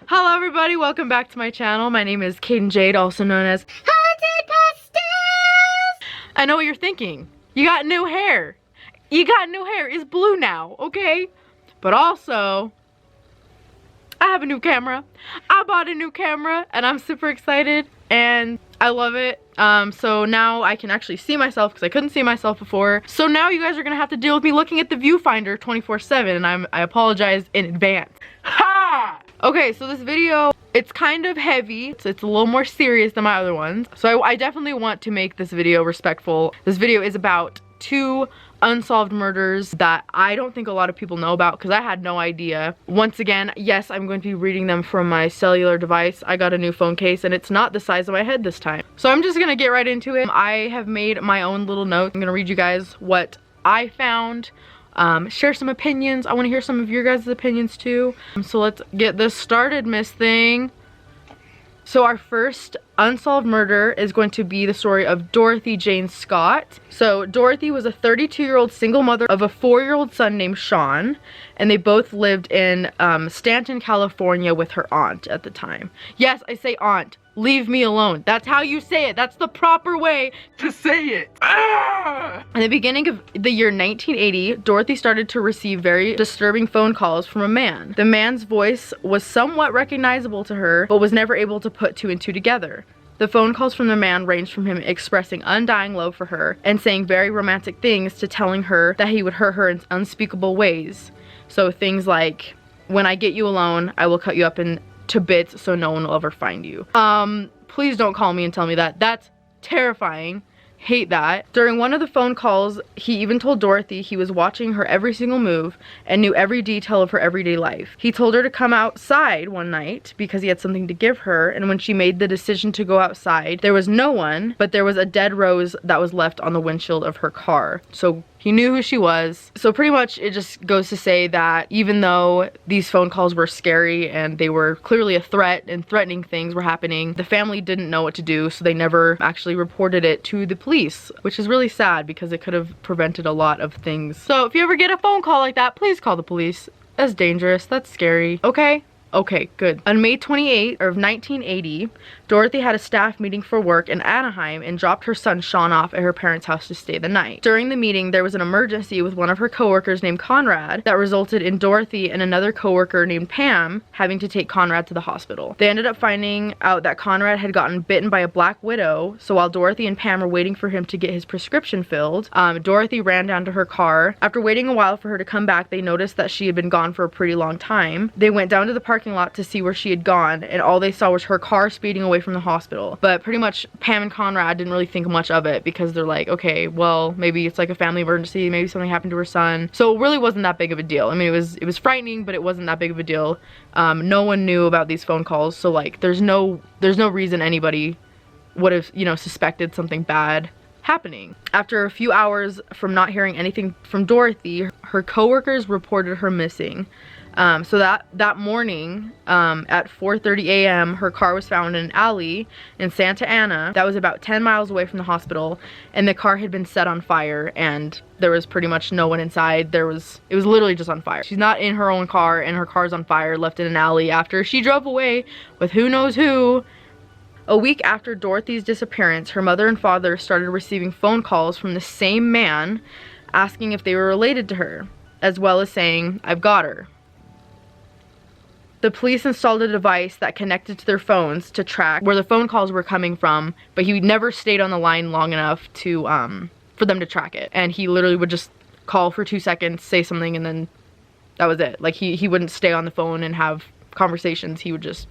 Hello everybody, welcome back to my channel. My name is Kaden Jade, also known as Haunted Pastels. I know what you're thinking. You got new hair. You got new hair. It's blue now, okay? But also, I have a new camera. I bought a new camera and I'm super excited and I love it. So now I can actually see myself because I couldn't see myself before. So now you guys are gonna have to deal with me looking at the viewfinder 24/7 and I apologize in advance. Ha! Okay, so this video, it's kind of heavy. So it's a little more serious than my other ones. So I definitely want to make this video respectful. This video is about 2 unsolved murders that I don't think a lot of people know about because I had no idea. Once again, yes, I'm going to be reading them from my cellular device. I got a new phone case and it's not the size of my head this time. So I'm just gonna get right into it. I have made my own little notes. I'm gonna read you guys what I found. Share some opinions. I want to hear some of your guys' opinions too. So let's get this started, Miss Thing. So our first unsolved murder is going to be the story of Dorothy Jane Scott. So Dorothy was a 32-year-old single mother of a 4-year-old son named Sean, and they both lived in Stanton, California with her aunt at the time. Yes, I say aunt. Leave me alone. That's how you say it. That's the proper way to say it. Ah! In the beginning of the year 1980, Dorothy started to receive very disturbing phone calls from a man. The man's voice was somewhat recognizable to her, but was never able to put 2 and 2 together. The phone calls from the man ranged from him expressing undying love for her and saying very romantic things to telling her that he would hurt her in unspeakable ways. So things like, when I get you alone, I will cut you up into bits so no one will ever find you. Please don't call me and tell me that. That's terrifying. Hate that. During one of the phone calls, he even told Dorothy he was watching her every single move and knew every detail of her everyday life. He told her to come outside one night because he had something to give her, and when she made the decision to go outside, there was no one, but there was a dead rose that was left on the windshield of her car. So he knew who she was. So pretty much it just goes to say that even though these phone calls were scary and they were clearly a threat and threatening things were happening, the family didn't know what to do, so they never actually reported it to the police, which is really sad because it could have prevented a lot of things. So if you ever get a phone call like that, please call the police. That's dangerous. That's scary. Okay? Okay, good. On May 28th of 1980, Dorothy had a staff meeting for work in Anaheim and dropped her son Sean off at her parents' house to stay the night. During the meeting, there was an emergency with one of her coworkers named Conrad that resulted in Dorothy and another coworker named Pam having to take Conrad to the hospital. They ended up finding out that Conrad had gotten bitten by a black widow, so while Dorothy and Pam were waiting for him to get his prescription filled, Dorothy ran down to her car. After waiting a while for her to come back, they noticed that she had been gone for a pretty long time. They went down to the parking lot to see where she had gone, and all they saw was her car speeding away from the hospital. But pretty much Pam and Conrad didn't really think much of it because they're like, okay, well, maybe it's like a family emergency, maybe something happened to her son. So it really wasn't that big of a deal. I mean, it was frightening, but it wasn't that big of a deal. No one knew about these phone calls, so like there's no reason anybody would have, you know, suspected something bad happening. After a few hours from not hearing anything from Dorothy, her coworkers reported her missing. So that morning, at 4:30 a.m., her car was found in an alley in Santa Ana that was about 10 miles away from the hospital, and the car had been set on fire, and there was pretty much no one inside. It was literally just on fire. She's not in her own car, and her car's on fire, left in an alley after she drove away with who knows who. A week after Dorothy's disappearance, her mother and father started receiving phone calls from the same man asking if they were related to her, as well as saying, "I've got her." The police installed a device that connected to their phones to track where the phone calls were coming from, but he never stayed on the line long enough to for them to track it. And he literally would just call for 2 seconds, say something, and then that was it. Like he wouldn't stay on the phone and have conversations. He would just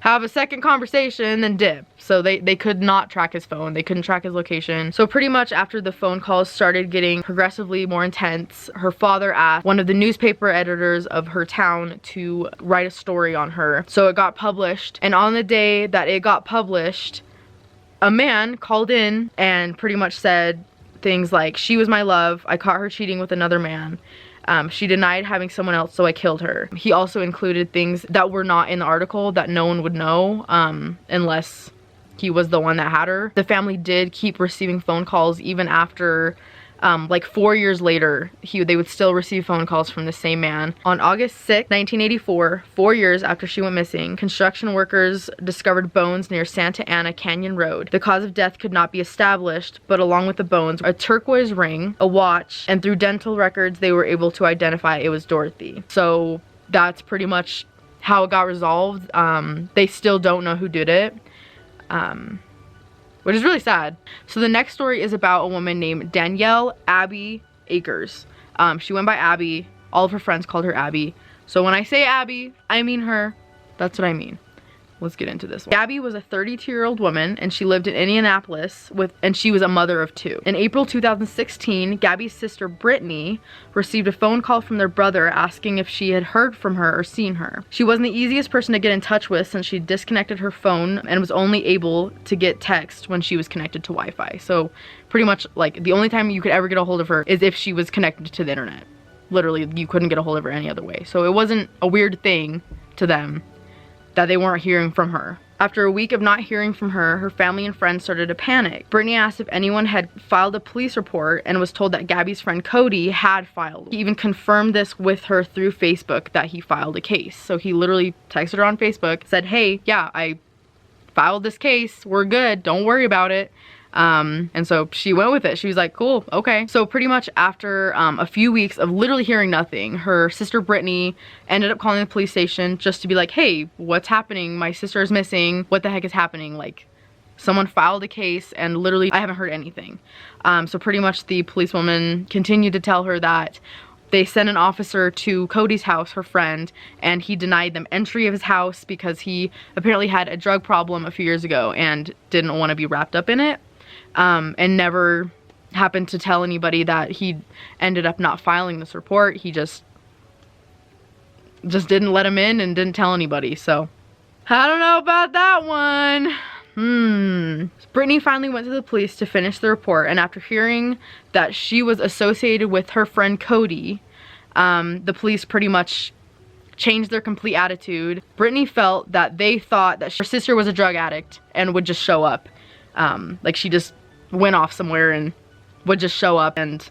have a second conversation, then dip. So they could not track his phone. They couldn't track his location. So pretty much after the phone calls started getting progressively more intense, her father asked one of the newspaper editors of her town to write a story on her. So it got published, and on the day that it got published, a man called in and pretty much said things like, "She was my love. I caught her cheating with another man. She denied having someone else, so I killed her." He also included things that were not in the article that no one would know unless he was the one that had her. The family did keep receiving phone calls even after like 4 years later, they would still receive phone calls from the same man. On August 6, 1984, 4 years after she went missing, construction workers discovered bones near Santa Ana Canyon Road. The cause of death could not be established, but along with the bones, a turquoise ring, a watch, and through dental records, they were able to identify it was Dorothy. So that's pretty much how it got resolved. They still don't know who did it. Which is really sad. So the next story is about a woman named Danielle Abby Akers. She went by Abby. All of her friends called her Abby. So when I say Abby, I mean her. That's what I mean. Let's get into this one. Gabby was a 32-year-old woman, and she lived in Indianapolis and she was a mother of 2. In April 2016, Gabby's sister Brittany received a phone call from their brother asking if she had heard from her or seen her. She wasn't the easiest person to get in touch with since she disconnected her phone and was only able to get text when she was connected to Wi-Fi. So pretty much like the only time you could ever get a hold of her is if she was connected to the internet. Literally, you couldn't get a hold of her any other way. So it wasn't a weird thing to them that they weren't hearing from her. After a week of not hearing from her, her family and friends started to panic. Brittany asked if anyone had filed a police report and was told that Gabby's friend Cody had filed. He even confirmed this with her through Facebook that he filed a case. So he literally texted her on Facebook, said, hey, yeah, I filed this case, we're good, don't worry about it. And so she went with it. She was like, cool, okay. So pretty much after a few weeks of literally hearing nothing, her sister Brittany ended up calling the police station just to be like, hey, what's happening? My sister is missing. What the heck is happening? Like, someone filed a case and literally I haven't heard anything. So pretty much the policewoman continued to tell her that they sent an officer to Cody's house, her friend, and he denied them entry of his house because he apparently had a drug problem a few years ago and didn't want to be wrapped up in it. And never happened to tell anybody that he ended up not filing this report. He just didn't let him in and didn't tell anybody. So I don't know about that one. Brittany finally went to the police to finish the report, and after hearing that she was associated with her friend Cody, the police pretty much changed their complete attitude. Brittany felt that they thought that her sister was a drug addict and would just show up. Like she just went off somewhere and would just show up, and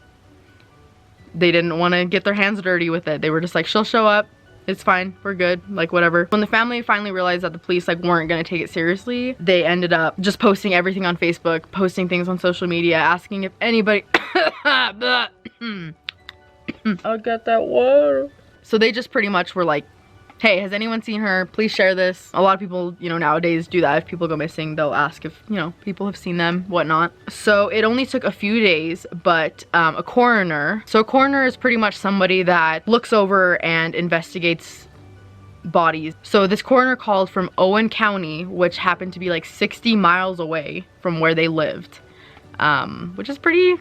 they didn't want to get their hands dirty with it. They were just like, she'll show up, it's fine, we're good, like whatever. When the family finally realized that the police like weren't gonna take it seriously, they ended up just posting everything on Facebook, posting things on social media, asking if anybody I'll get that water. So they just pretty much were like, hey, has anyone seen her? Please share this. A lot of people, you know, nowadays do that. If people go missing, they'll ask if, you know, people have seen them, whatnot. So it only took a few days, but a coroner. So a coroner is pretty much somebody that looks over and investigates bodies. So this coroner called from Owen County, which happened to be like 60 miles away from where they lived, which is pretty,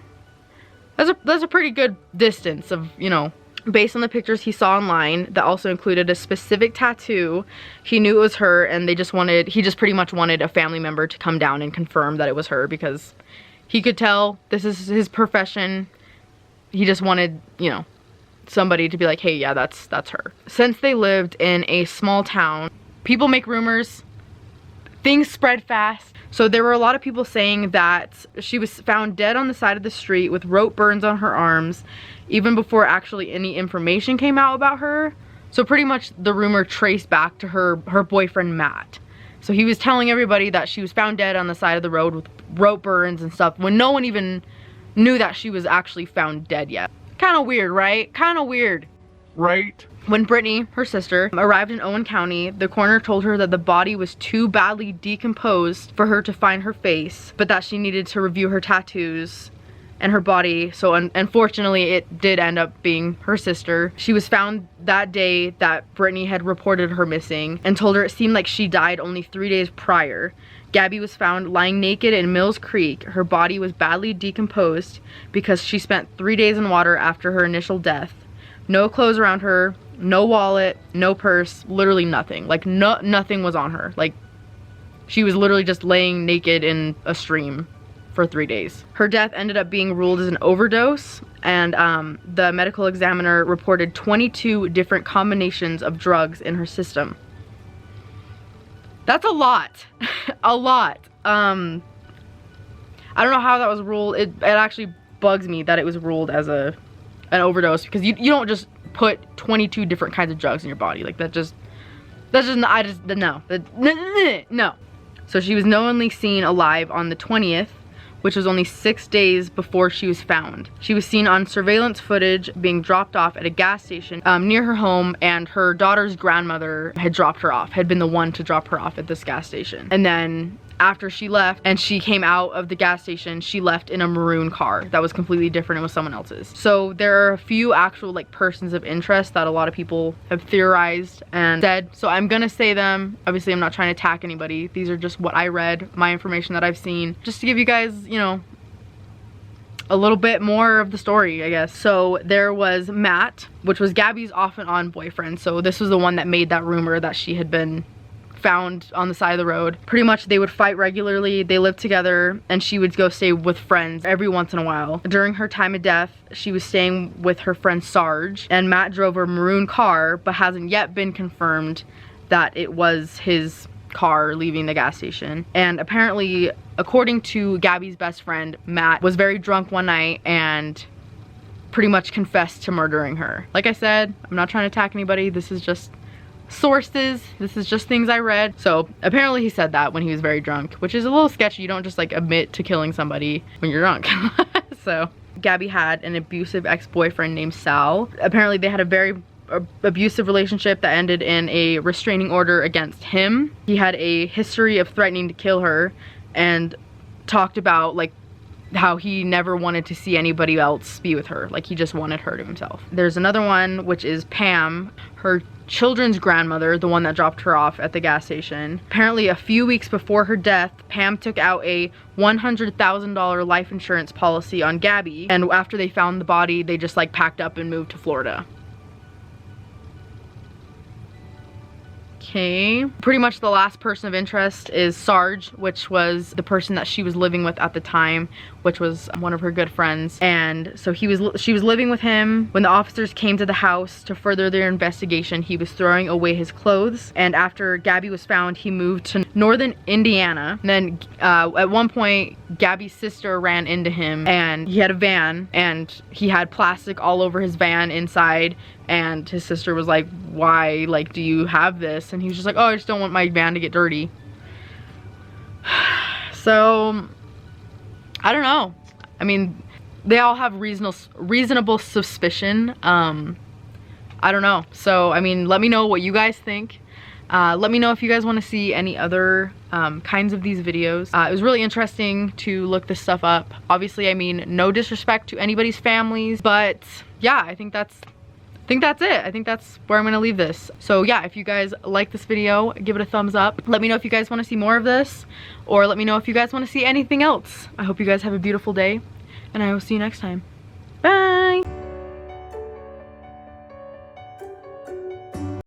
that's a pretty good distance of, you know, based on the pictures he saw online that also included a specific tattoo. He knew it was her, and he just pretty much wanted a family member to come down and confirm that it was her, because he could tell this is his profession. He just wanted, you know, somebody to be like, hey, yeah, that's her. Since they lived in a small town, people make rumors, things spread fast. So there were a lot of people saying that she was found dead on the side of the street with rope burns on her arms, even before actually any information came out about her. So pretty much the rumor traced back to her boyfriend Matt. So he was telling everybody that she was found dead on the side of the road with rope burns and stuff, when no one even knew that she was actually found dead yet. Kind of weird, right? Kind of weird, right? When Brittany, her sister, arrived in Owen County, the coroner told her that the body was too badly decomposed for her to find her face, but that she needed to review her tattoos and her body. So unfortunately, it did end up being her sister. She was found that day that Brittany had reported her missing and told her it seemed like she died only 3 days prior. Gabby was found lying naked in Mills Creek. Her body was badly decomposed because she spent 3 days in water after her initial death. No clothes around her, no wallet, no purse, literally nothing. Like nothing was on her. Like she was literally just laying naked in a stream for 3 days. Her death ended up being ruled as an overdose, and the medical examiner reported 22 different combinations of drugs in her system. That's a lot. A lot. I don't know how that was ruled. It actually bugs me that it was ruled as an overdose, because you don't just put 22 different kinds of drugs in your body. Like, no. So she was knowingly seen alive on the 20th, which was only 6 days before she was found. She was seen on surveillance footage being dropped off at a gas station near her home, and her daughter's grandmother had dropped her off, had been the one to drop her off at this gas station. And then after she left and she came out of the gas station, she left in a maroon car that was completely different. It was someone else's. So there are a few actual like persons of interest that a lot of people have theorized and said. So I'm gonna say them. Obviously, I'm not trying to attack anybody. These are just what I read, my information that I've seen, just to give you guys, you know, a little bit more of the story, I guess. So there was Matt, which was Gabby's off and on boyfriend. So this was the one that made that rumor that she had been found on the side of the road. Pretty much they would fight regularly, they lived together, and she would go stay with friends every once in a while. During her time of death, she was staying with her friend Sarge, and Matt drove a maroon car, but hasn't yet been confirmed that it was his car leaving the gas station. And apparently, according to Gabby's best friend, Matt was very drunk one night and pretty much confessed to murdering her. Like I said, I'm not trying to attack anybody, this is just sources, this is just things I read. So apparently he said that when he was very drunk, which is a little sketchy. You don't just like admit to killing somebody when you're drunk. So Gabby had an abusive ex-boyfriend named Sal. Apparently they had a very abusive relationship that ended in a restraining order against him. He had a history of threatening to kill her and talked about like how he never wanted to see anybody else be with her. Like, he just wanted her to himself. There's another one, which is Pam, her children's grandmother, the one that dropped her off at the gas station. Apparently a few weeks before her death, Pam took out a $100,000 life insurance policy on Gabby, and after they found the body, they just like packed up and moved to Florida. Okay, pretty much the last person of interest is Sarge, which was the person that she was living with at the time, which was one of her good friends. And so she was living with him. When the officers came to the house to further their investigation, he was throwing away his clothes. And after Gabby was found, he moved to northern Indiana. And then at one point, Gabby's sister ran into him, and he had a van, and he had plastic all over his van inside. And his sister was like, why, like, do you have this? And he was just like, oh, I just don't want my van to get dirty. So I don't know. I mean, they all have reasonable suspicion. I don't know. So I mean, let me know what you guys think. Let me know if you guys want to see any other kinds of these videos. It was really interesting to look this stuff up. Obviously, I mean, no disrespect to anybody's families, but yeah, I think that's it. I think that's where I'm gonna leave this. So yeah, if you guys like this video, give it a thumbs up. Let me know if you guys want to see more of this, or let me know if you guys want to see anything else. I hope you guys have a beautiful day, and I will see you next time. Bye!